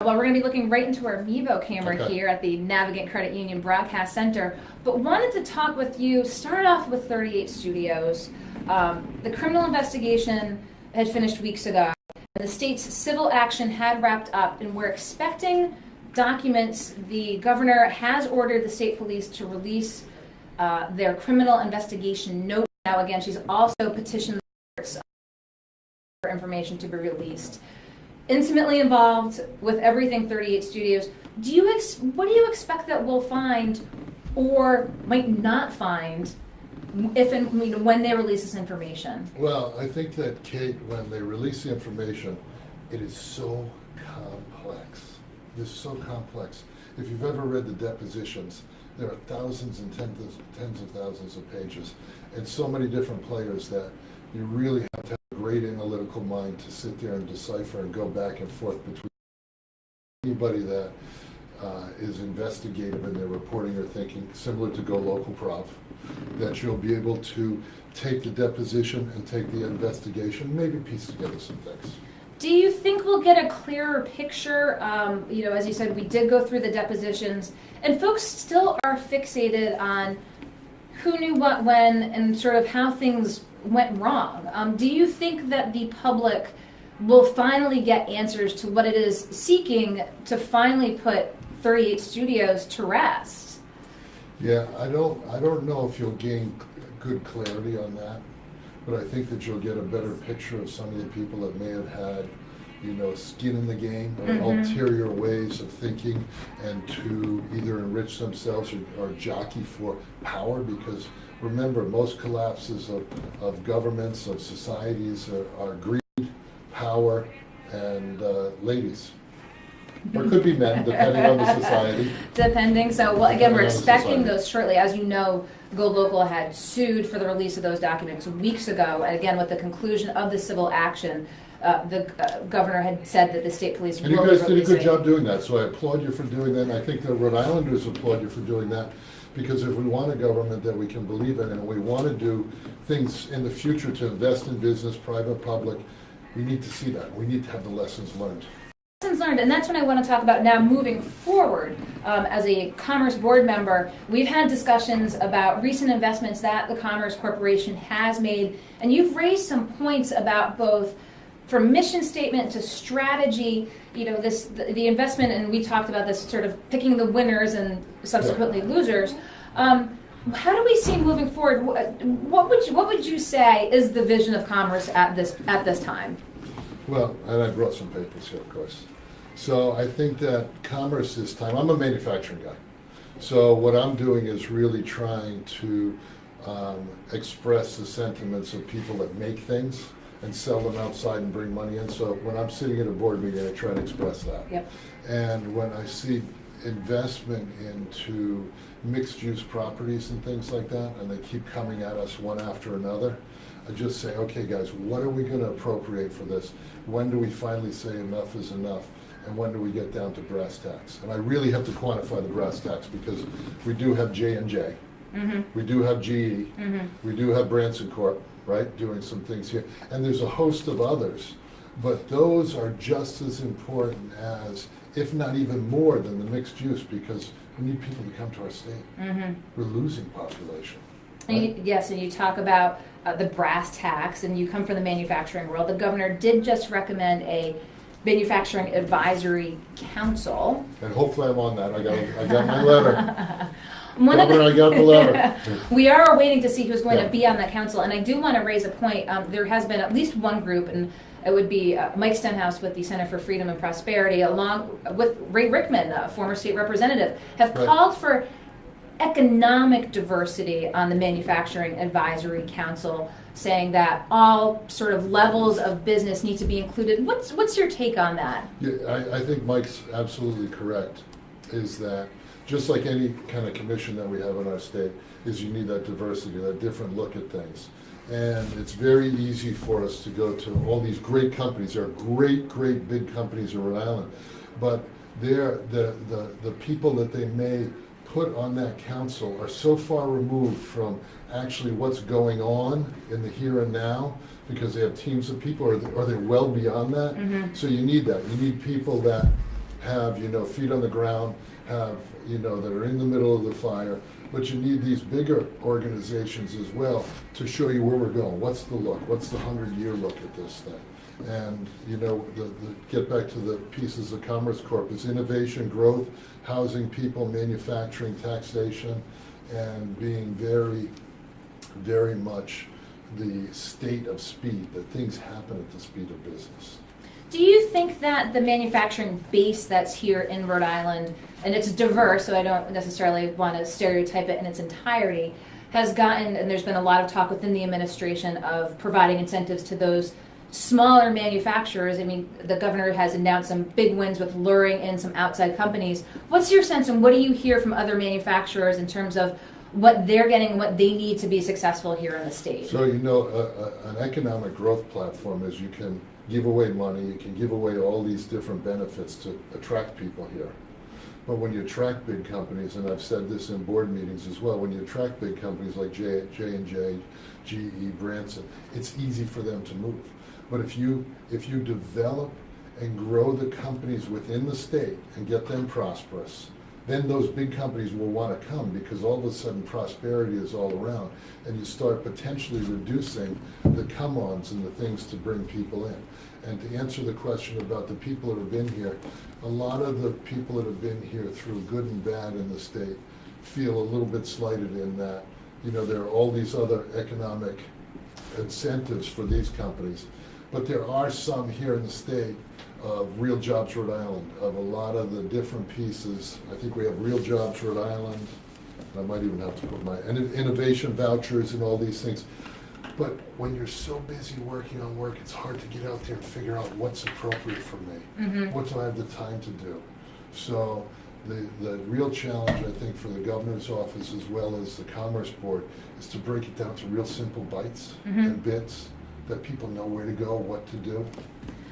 Well, we're going to be looking right into our Mevo camera Okay. here at the Navigant Credit Union Broadcast Center, but wanted to talk with you, start off with 38 Studios. The criminal investigation had finished weeks ago. The state's civil action had wrapped up, and we're expecting documents. The governor has ordered the state police to release their criminal investigation note. Now, again, she's also petitioned the courts for information to be released. Intimately involved with everything 38 Studios. What do you expect that we'll find, or might not find, if and when they release this information? Well, I think that, Kate, when they release the information, it is so complex. It's so complex. If you've ever read the depositions, there are thousands and tens of thousands of pages, and so many different players that you really have to have a great analytical mind to sit there and decipher and go back and forth between anybody that is investigative in their reporting or thinking, similar to Go Local Prov, that you'll be able to take the deposition and take the investigation, maybe piece together some things. Do you think we'll get a clearer picture? As you said, we did go through the depositions, and folks still are fixated on who knew what when and sort of how things went wrong. Do you think that the public will finally get answers to what it is seeking to finally put 38 Studios to rest? Yeah, I don't know if you'll gain good clarity on that, but I think that you'll get a better picture of some of the people that may have had, skin in the game or ulterior ways of thinking, and to either enrich themselves or jockey for power. Because remember, most collapses of governments, of societies are greed, power, and ladies. Or it could be men, depending on the society. Depending. So, well, again, we're expecting society. those shortly. As you know, Go Local had sued for the release of those documents weeks ago. And again, with the conclusion of the civil action, the governor had said that the state police And you will be guys did a releasing. good job doing that, so I applaud you for doing that. And I think the Rhode Islanders applaud you for doing that, because if we want a government that we can believe in and we want to do things in the future to invest in business, private, public, we need to see that. We need to have the lessons learned. Lessons learned, and that's what I want to talk about now moving forward. As a Commerce Board member, we've had discussions about recent investments that the Commerce Corporation has made, and you've raised some points about both from mission statement to strategy, the investment, and we talked about this sort of picking the winners and subsequently losers. How do we see moving forward? What would you say is the vision of Commerce at this time? Well, and I brought some papers here, of course. So I think that Commerce this time, I'm a manufacturing guy. So what I'm doing is really trying to express the sentiments of people that make things and sell them outside and bring money in. So when I'm sitting at a board meeting, I try to express that. Yep. And when I see investment into mixed-use properties and things like that, and they keep coming at us one after another, I just say, okay, guys, what are we going to appropriate for this? When do we finally say enough is enough? And when do we get down to brass tacks? And I really have to quantify the brass tacks, because we do have J&J, we do have GE, we do have Branson Corp, right, doing some things here. And there's a host of others, but those are just as important as, if not even more than, the mixed use, because we need people to come to our state. We're losing population. Right? Yes, and you talk about the brass tacks, and you come from the manufacturing world. The governor did just recommend a manufacturing advisory council. And hopefully I'm on that. I got my letter. Governor, I got the letter. We are waiting to see who's going Yeah. to be on that council, and I do want to raise a point. There has been at least one group, and it would be Mike Stenhouse with the Center for Freedom and Prosperity, along with Ray Rickman, a former state representative, have called for economic diversity on the Manufacturing Advisory Council, saying that all sort of levels of business need to be included. What's your take on that? Yeah, I think Mike's absolutely correct, is that just like any kind of commission that we have in our state, is you need that diversity, that different look at things. And it's very easy for us to go to all these great companies. There are great big companies in Rhode Island, but they're the people that they may put on that council are so far removed from actually what's going on in the here and now, because they have teams of people, or they're well beyond that. So you need that. You need people that have, feet on the ground, have, that are in the middle of the fire, but you need these bigger organizations as well to show you where we're going. What's the look? What's the 100-year look at this thing? And, get back to the pieces of Commerce Corp is innovation, growth, housing, people, manufacturing, taxation, and being very, very much the state of speed, that things happen at the speed of business. Do you think that the manufacturing base that's here in Rhode Island, and it's diverse, so I don't necessarily want to stereotype it in its entirety, has gotten, and there's been a lot of talk within the administration of providing incentives to those smaller manufacturers? I mean, the governor has announced some big wins with luring in some outside companies. What's your sense, and what do you hear from other manufacturers in terms of what they're getting and what they need to be successful here in the state? So, an economic growth platform is you can give away money, you can give away all these different benefits to attract people here. But when you attract big companies, and I've said this in board meetings as well, when you attract big companies like J&J, GE, Branson, it's easy for them to move. But if you develop and grow the companies within the state and get them prosperous, then those big companies will want to come, because all of a sudden prosperity is all around, and you start potentially reducing the come-ons and the things to bring people in. And to answer the question about the people that have been here, a lot of the people that have been here through good and bad in the state feel a little bit slighted in that, there are all these other economic incentives for these companies. But there are some here in the state of Real Jobs Rhode Island, of a lot of the different pieces. I think we have Real Jobs Rhode Island. I might even have to put my innovation vouchers and all these things. But when you're so busy working on work, it's hard to get out there and figure out what's appropriate for me. Mm-hmm. What do I have the time to do? So the real challenge, I think, for the governor's office as well as the Commerce Board is to break it down to real simple bites and bits that people know where to go, what to do.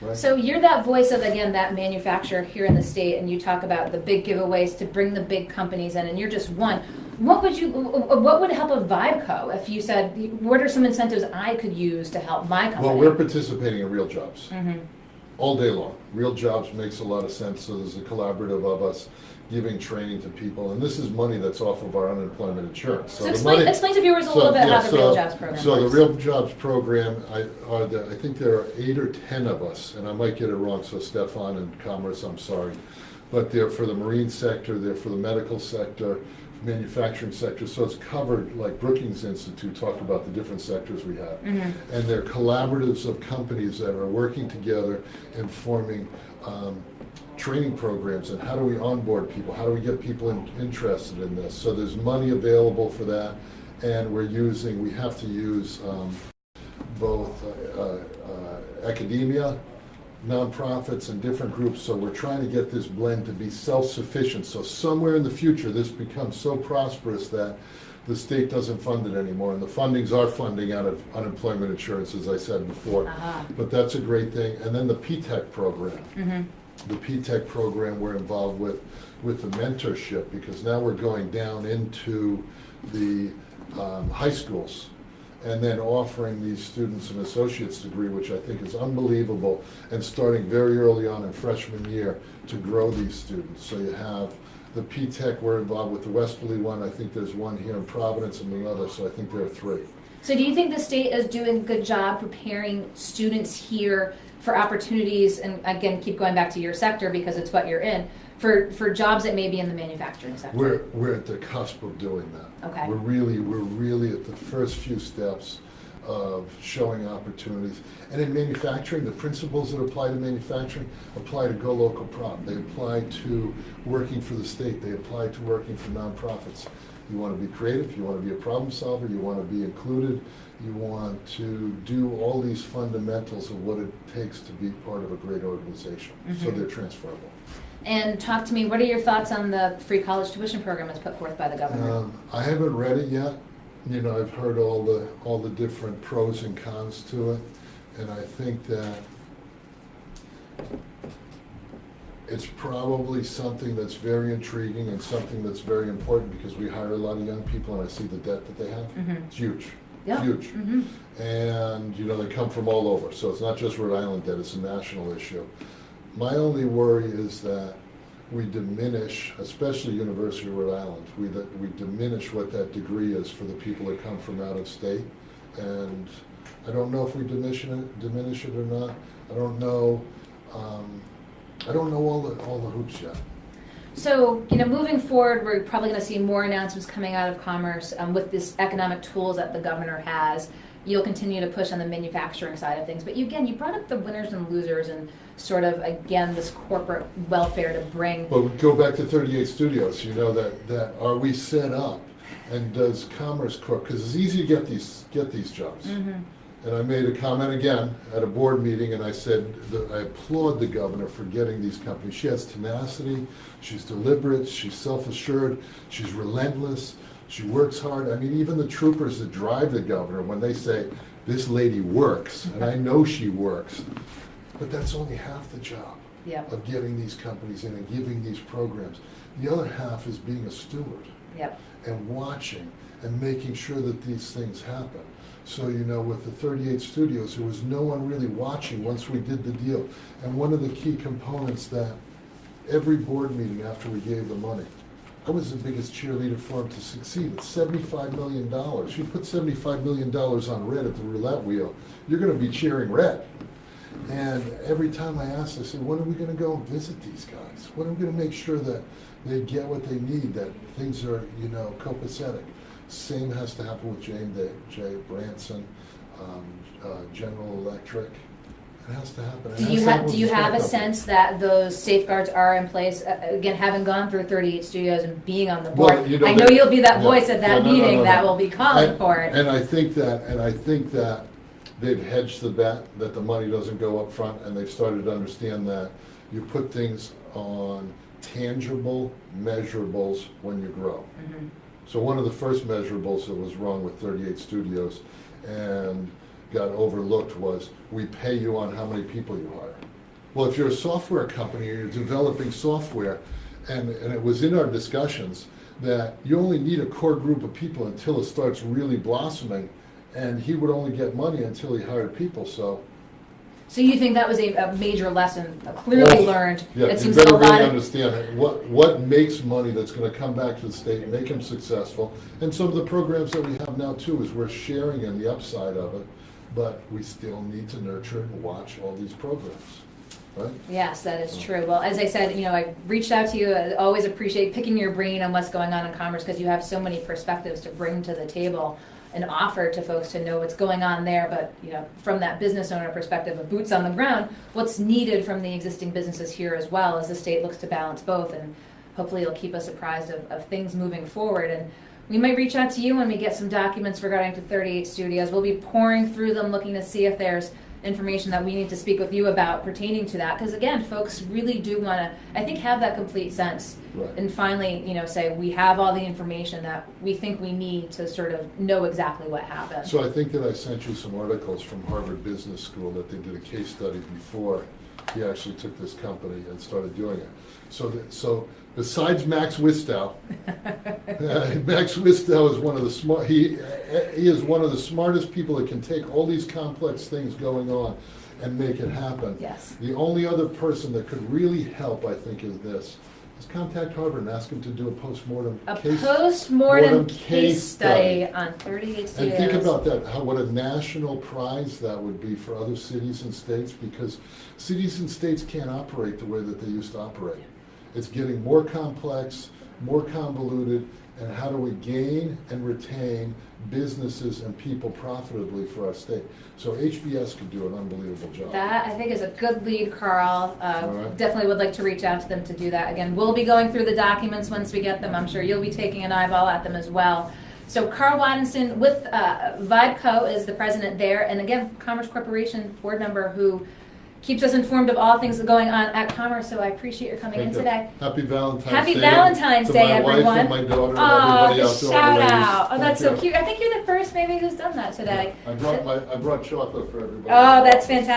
Right? So you're that voice of, again, that manufacturer here in the state, and you talk about the big giveaways to bring the big companies in, and you're just one. What would help a Vibeco if you said, what are some incentives I could use to help my company? Well, we're participating in Real Jobs all day long. Real Jobs makes a lot of sense, so there's a collaborative of us giving training to people, and this is money that's off of our unemployment insurance. So explain to viewers a little bit how the Real Jobs program So works. the Real Jobs program, I think there are 8 or 10 of us, and I might get it wrong, so Stefan and Commerce, I'm sorry. But they're for the marine sector, they're for the medical sector, manufacturing sector, so it's covered, like Brookings Institute talked about the different sectors we have. And they're collaboratives of companies that are working together and forming training programs, and how do we onboard people, how do we get people interested in this. So there's money available for that, and we have to use both academia, nonprofits, and different groups, so we're trying to get this blend to be self-sufficient, so somewhere in the future this becomes so prosperous that the state doesn't fund it anymore, and the fundings are funding out of unemployment insurance, as I said before. But that's a great thing. And then the P-TECH program. The P-TECH program we're involved with the mentorship, because now we're going down into the high schools and then offering these students an associate's degree, which I think is unbelievable, and starting very early on in freshman year to grow these students. So you have the P-TECH, we're involved with the Westerly one. I think there's one here in Providence and another, so I think there are 3. So do you think the state is doing a good job preparing students here for opportunities, and again, keep going back to your sector because it's what you're in, for jobs that may be in the manufacturing sector? We're at the cusp of doing that. Okay. We're really at the first few steps of showing opportunities. And in manufacturing, the principles that apply to manufacturing apply to Go Local Prop. They apply to working for the state. They apply to working for nonprofits. You want to be creative, you want to be a problem solver, you want to be included, you want to do all these fundamentals of what it takes to be part of a great organization. So they're transferable. And talk to me, what are your thoughts on the free college tuition program that's put forth by the governor? I haven't read it yet. I've heard all the different pros and cons to it, and I think that it's probably something that's very intriguing and something that's very important, because we hire a lot of young people, and I see the debt that they have. It's huge. Huge. And they come from all over, so it's not just Rhode Island debt, it's a national issue. My only worry is that we diminish, especially University of Rhode Island, we diminish what that degree is for the people that come from out of state. And I don't know if we diminish it or not. I don't know. I don't know all the hoops yet. So, moving forward, we're probably going to see more announcements coming out of Commerce with this economic tools that the governor has. You'll continue to push on the manufacturing side of things. But you brought up the winners and losers and sort of, again, this corporate welfare to bring. Well, we go back to 38 Studios. That are we set up? And does Commerce Corp, because it's easy to get these jobs. Mm-hmm. And I made a comment again at a board meeting, and I said that I applaud the governor for getting these companies. She has tenacity, she's deliberate, she's self-assured, she's relentless, she works hard. I mean, even the troopers that drive the governor, when they say, this lady works, and I know she works, but that's only half the job of getting these companies in and giving these programs. The other half is being a steward and watching and making sure that these things happen. So, with the 38 Studios, there was no one really watching once we did the deal. And one of the key components that every board meeting after we gave the money, I was the biggest cheerleader for him to succeed. It's $75 million. You put $75 million on red at the roulette wheel, you're going to be cheering red. And every time I asked, I said, when are we going to go and visit these guys? When are we going to make sure that they get what they need, that things are, copacetic? Same has to happen with Jay Branson, General Electric. It has to happen. Do you have a sense that those safeguards are in place? Again, having gone through 38 Studios and being on the board, I know you'll be that voice at that meeting that will be calling for it. And I think that they've hedged the bet that the money doesn't go up front, and they've started to understand that you put things on tangible measurables when you grow. Mm-hmm. So one of the first measurables that was wrong with 38 Studios and got overlooked was, we pay you on how many people you hire. Well, if you're a software company and you're developing software, and it was in our discussions that you only need a core group of people until it starts really blossoming, and he would only get money until he hired people. So you think that was a major lesson, clearly learned? Yeah, it seems you better like a lot really understand what makes money that's going to come back to the state, make them successful. And some of the programs that we have now too is we're sharing in the upside of it, but we still need to nurture and watch all these programs. Right? Yes, that is true. Well, as I said, I reached out to you. I always appreciate picking your brain on what's going on in Commerce, because you have so many perspectives to bring to the table and offer to folks to know what's going on there, but from that business owner perspective of boots on the ground, what's needed from the existing businesses here as well, as the state looks to balance both, and hopefully it'll keep us apprised of things moving forward. And we might reach out to you when we get some documents regarding to 38 Studios. We'll be pouring through them, looking to see if there's information that we need to speak with you about pertaining to that, because again, folks really do want to, I think, have that complete sense. Right. And finally, say we have all the information that we think we need to sort of know exactly what happened. So I think that I sent you some articles from Harvard Business School that they did a case study before he actually took this company and started doing it. So besides Max Wistow, Max Wistow is one of the smart. He is one of the smartest people that can take all these complex things going on and make it happen. Yes. The only other person that could really help, I think, is this. Is contact Harvard and ask him to do a postmortem case study on 38 Studios. And think about that, what a national prize that would be for other cities and states, because cities and states can't operate the way that they used to operate. It's getting more complex, more convoluted, and how do we gain and retain businesses and people profitably for our state? So HBS could do an unbelievable job. That, I think, is a good lead, Carl. Right. Definitely would like to reach out to them to do that. Again, we'll be going through the documents once we get them. I'm sure you'll be taking an eyeball at them as well. So Karl Wadensten with VibeCo is the president there. And again, Commerce Corporation board member who keeps us informed of all things going on at Commerce, so I appreciate your coming in today. Happy Valentine's Day. Happy Valentine's Day, everyone. To my wife and my daughter and everybody out there. Shout out. Oh, that's so cute. I think you're the first maybe who's done that today. I brought chocolate for everybody. Oh, that's fantastic.